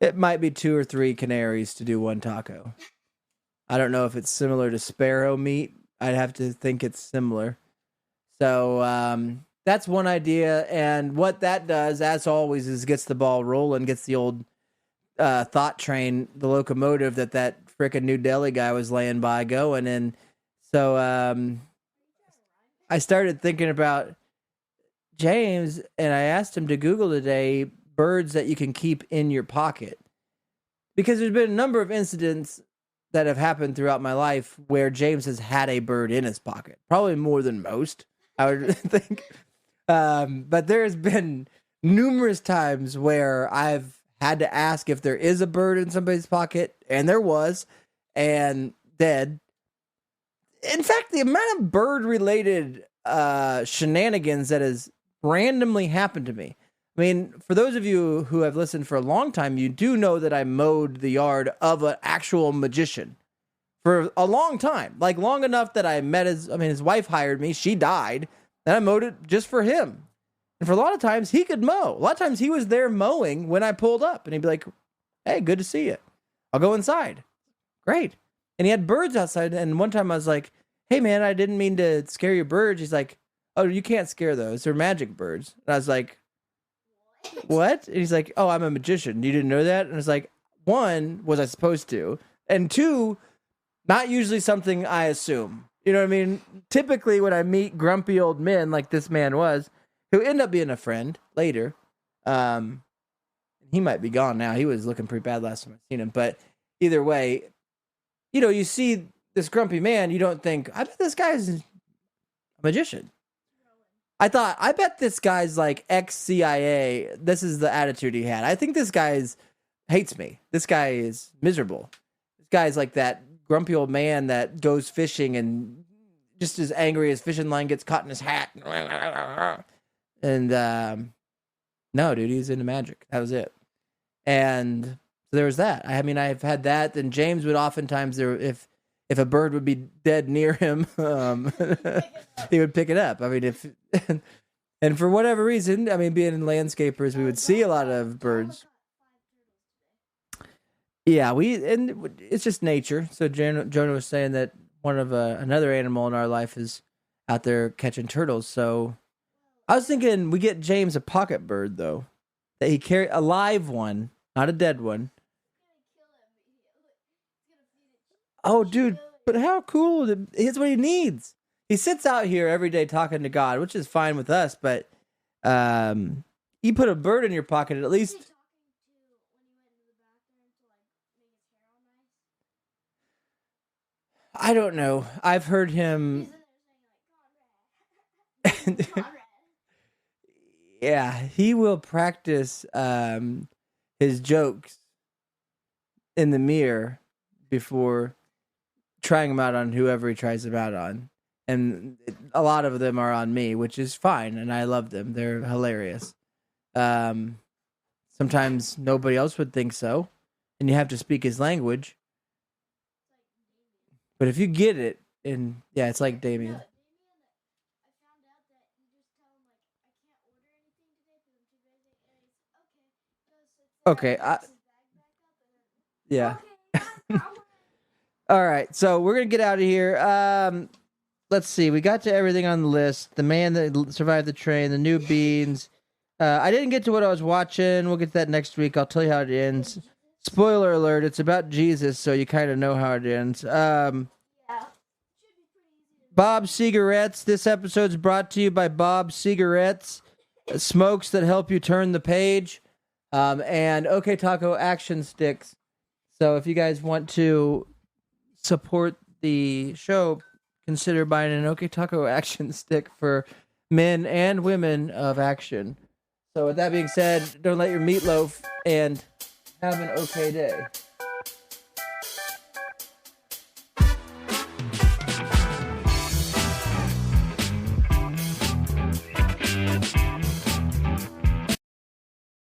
It might be 2 or 3 canaries to do one taco. I don't know if it's similar to sparrow meat. I'd have to think it's similar. So, that's one idea, and what that does, as always, is gets the ball rolling, gets the old thought train, the locomotive that frickin' New Delhi guy was laying by going, and so I started thinking about James, and I asked him to Google today birds that you can keep in your pocket, because there's been a number of incidents that have happened throughout my life where James has had a bird in his pocket. Probably more than most, I would think. But there's been numerous times where I've had to ask if there is a bird in somebody's pocket, and there was, and dead. In fact, the amount of bird-related shenanigans that has randomly happened to me. I mean, for those of you who have listened for a long time, you do know that I mowed the yard of an actual magician for a long time. Like, long enough that I met his wife hired me. She died. And I mowed it just for him. And for a lot of times, he could mow. A lot of times, he was there mowing when I pulled up. And he'd be like, hey, good to see you. I'll go inside. Great. And he had birds outside. And one time I was like, hey, man, I didn't mean to scare your birds. He's like, oh, you can't scare those. They're magic birds. And I was like, what? And he's like, oh, I'm a magician. You didn't know that? And I was like, one, was I supposed to? And two, not usually something I assume. You know what I mean? Typically, when I meet grumpy old men like this man was, who end up being a friend later, he might be gone now. He was looking pretty bad last time I seen him. But either way, you know, you see this grumpy man, you don't think, I bet this guy's a magician. I thought, I bet this guy's like ex-CIA. This is the attitude he had. I think this guy hates me. This guy is miserable. This guy's like that grumpy old man that goes fishing and just as angry as fishing line gets caught in his hat. And no, dude, he's into magic. That was it. And so there was that. I mean, I've had that. And James would oftentimes, if a bird would be dead near him, he would pick it up. I mean, and for whatever reason, I mean, being landscapers, we would see a lot of birds. Yeah, and it's just nature. So Jonah was saying that one of another animal in our life is out there catching turtles. So I was thinking we get James a pocket bird though, that he carry a live one, not a dead one. Oh, dude, but how cool! It's what he needs. He sits out here every day talking to God, which is fine with us. But you put a bird in your pocket, at least. I don't know. I've heard him. Yeah, he will practice his jokes in the mirror before trying them out on whoever he tries them out on. And a lot of them are on me, which is fine, and I love them. They're hilarious. Sometimes nobody else would think so, and you have to speak his language. But if you get it, and yeah, it's like Damien. Okay, yeah. All right, so we're gonna get out of here. Let's see. We got to everything on the list. The man that survived the train, the new beans. I didn't get to what I was watching. We'll get to that next week. I'll tell you how it ends. Spoiler alert, it's about Jesus, so you kind of know how it ends. Bob Cigarettes. This episode's brought to you by Bob Cigarettes. Smokes that help you turn the page. And OK Taco action sticks. So if you guys want to support the show, consider buying an OK Taco action stick for men and women of action. So with that being said, don't let your meatloaf and have an okay day.